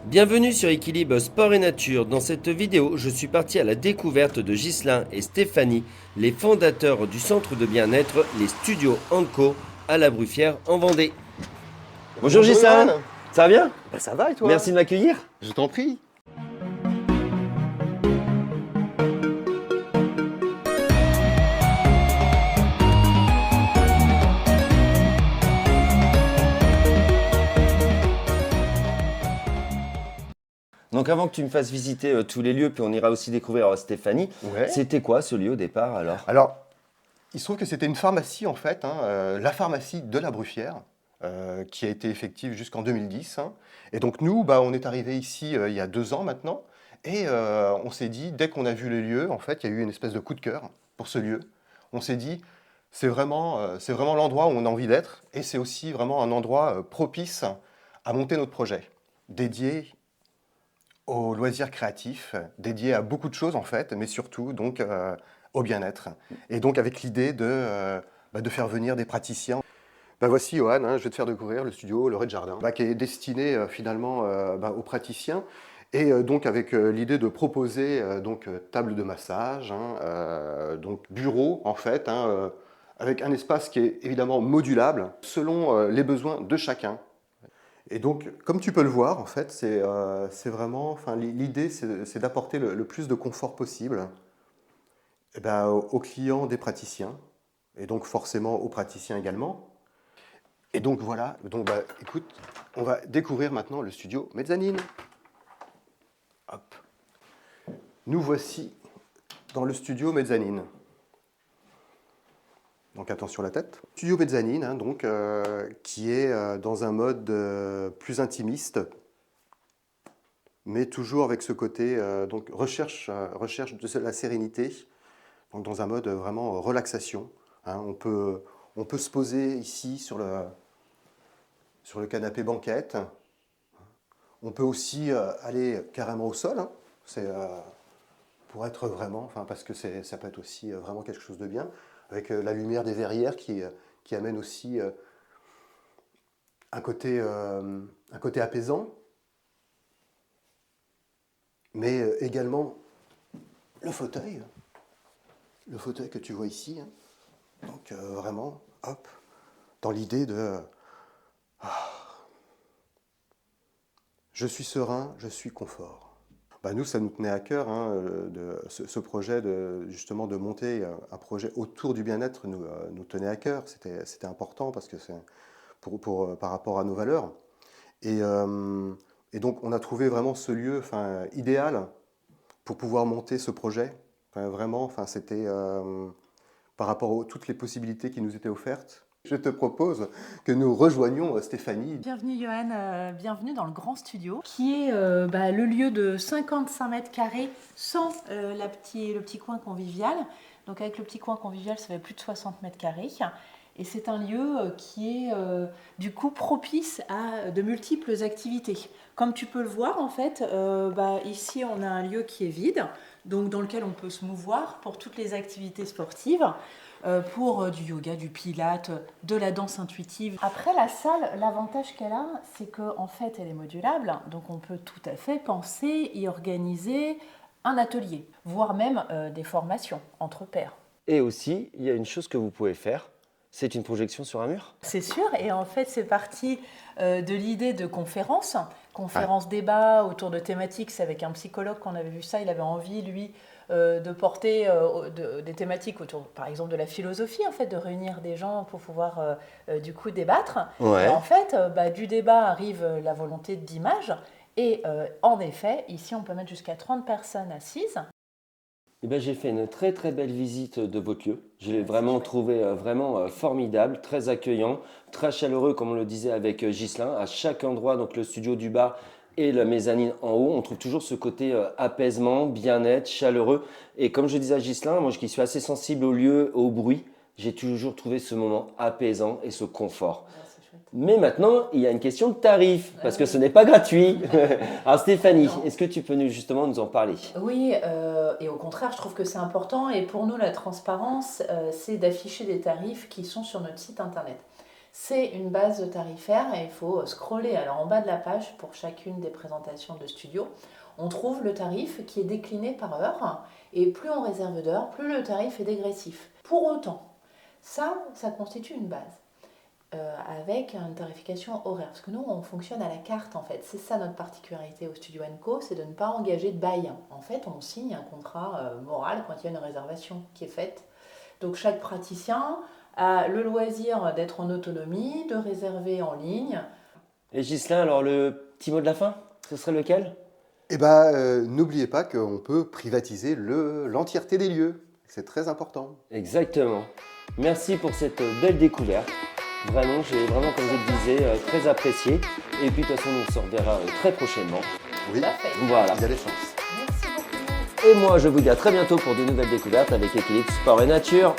Bienvenue sur Équilibre Sport et Nature. Dans cette vidéo, je suis parti à la découverte de Ghislain et Stéphanie, les fondateurs du centre de bien-être, les studios Anco, à la Bruffière en Vendée. Bonjour Ghislain, Johan. ça va bien? Ça va et toi? Merci de m'accueillir. Je t'en prie. Donc avant que tu me fasses visiter tous les lieux, puis on ira aussi découvrir Stéphanie, Ouais. c'était quoi ce lieu au départ alors? Alors, il se trouve que c'était une pharmacie en fait, la pharmacie de la Bruffière, qui a été effective jusqu'en 2010. Et donc nous, on est arrivé ici il y a 2 ans maintenant, et on s'est dit, dès qu'on a vu les lieux, en fait, il y a eu une espèce de coup de cœur pour ce lieu. On s'est dit, c'est vraiment l'endroit où on a envie d'être, et c'est aussi vraiment un endroit propice à monter notre projet, dédié aux loisirs créatifs, dédiés à beaucoup de choses en fait, mais surtout donc au bien-être. Et donc avec l'idée de faire venir des praticiens. Voici Johan, je vais te faire découvrir le studio Le Rez-de-Jardin, qui est destiné finalement aux praticiens. Et donc avec l'idée de proposer table de massage, donc bureau en fait, avec un espace qui est évidemment modulable selon les besoins de chacun. Et donc, comme tu peux le voir, en fait, c'est vraiment, enfin, l'idée, c'est d'apporter le plus de confort possible aux clients des praticiens, et donc forcément aux praticiens également. Et donc voilà, donc écoute, on va découvrir maintenant le studio Mezzanine. Hop. Nous voici dans le studio Mezzanine. Donc attention à la tête. Studio Mezzanine, qui est dans un mode plus intimiste, mais toujours avec ce côté recherche de la sérénité, donc dans un mode vraiment relaxation. On peut se poser ici sur le canapé banquette. On peut aussi aller carrément au sol. C'est pour être vraiment, parce que ça peut être aussi vraiment quelque chose de bien, avec la lumière des verrières qui amène aussi un côté apaisant, mais également le fauteuil que tu vois ici. Donc vraiment, hop, dans l'idée de je suis serein, je suis confort. Nous, ça nous tenait à cœur, ce projet justement de monter un projet autour du bien-être nous tenait à cœur. C'était important parce que c'est par rapport à nos valeurs. Et donc, on a trouvé vraiment ce lieu idéal pour pouvoir monter ce projet. Vraiment, c'était par rapport à toutes les possibilités qui nous étaient offertes. Je te propose que nous rejoignions Stéphanie. Bienvenue Johan, bienvenue dans le grand studio qui est le lieu de 55 mètres carrés sans le petit coin convivial. Donc avec le petit coin convivial, ça fait plus de 60 mètres carrés. Et c'est un lieu qui est du coup propice à de multiples activités. Comme tu peux le voir en fait, ici on a un lieu qui est vide, donc dans lequel on peut se mouvoir pour toutes les activités sportives. Pour du yoga, du pilate, de la danse intuitive. Après la salle, l'avantage qu'elle a, c'est qu'en fait elle est modulable, donc on peut tout à fait penser y organiser un atelier, voire même des formations entre pairs. Et aussi, il y a une chose que vous pouvez faire, c'est une projection sur un mur. C'est sûr, et en fait c'est parti de l'idée de conférence débat autour de thématiques. C'est avec un psychologue qu'on avait vu ça, il avait envie lui de porter des thématiques autour, par exemple, de la philosophie, en fait, de réunir des gens pour pouvoir du coup débattre. Ouais. Et en fait, du débat arrive la volonté d'image. Et en effet, ici, on peut mettre jusqu'à 30 personnes assises. J'ai fait une très très belle visite de votre lieu. Je l'ai vraiment trouvé vraiment formidable, très accueillant, très chaleureux comme on le disait avec Ghislain. À chaque endroit, donc le studio du bas et la mezzanine en haut, on trouve toujours ce côté apaisement, bien-être, chaleureux. Et comme je disais à Ghislain, moi qui suis assez sensible au lieu, au bruit, j'ai toujours trouvé ce moment apaisant et ce confort. Mais maintenant, il y a une question de tarif, parce que ce n'est pas gratuit. Alors Stéphanie, est-ce que tu peux justement nous en parler? Oui, et au contraire, je trouve que c'est important. Et pour nous, la transparence, c'est d'afficher des tarifs qui sont sur notre site internet. C'est une base tarifaire et il faut scroller. Alors en bas de la page, pour chacune des présentations de studio, on trouve le tarif qui est décliné par heure. Et plus on réserve d'heures, plus le tarif est dégressif. Pour autant, ça constitue une base. Avec une tarification horaire. Parce que nous, on fonctionne à la carte, en fait. C'est ça notre particularité au Studio & Co, c'est de ne pas engager de bail. En fait, on signe un contrat moral quand il y a une réservation qui est faite. Donc, chaque praticien a le loisir d'être en autonomie, de réserver en ligne. Et Ghislain, alors le petit mot de la fin, ce serait lequel? Eh ben, n'oubliez pas qu'on peut privatiser l'entièreté des lieux. C'est très important. Exactement. Merci pour cette belle découverte. Vraiment, j'ai vraiment, comme je le disais, très apprécié. Et puis, de toute façon, on se reverra très prochainement. Oui, Tout à fait. Voilà. il y a des chances. Merci beaucoup. Et moi, je vous dis à très bientôt pour de nouvelles découvertes avec Equilibre Sport et Nature.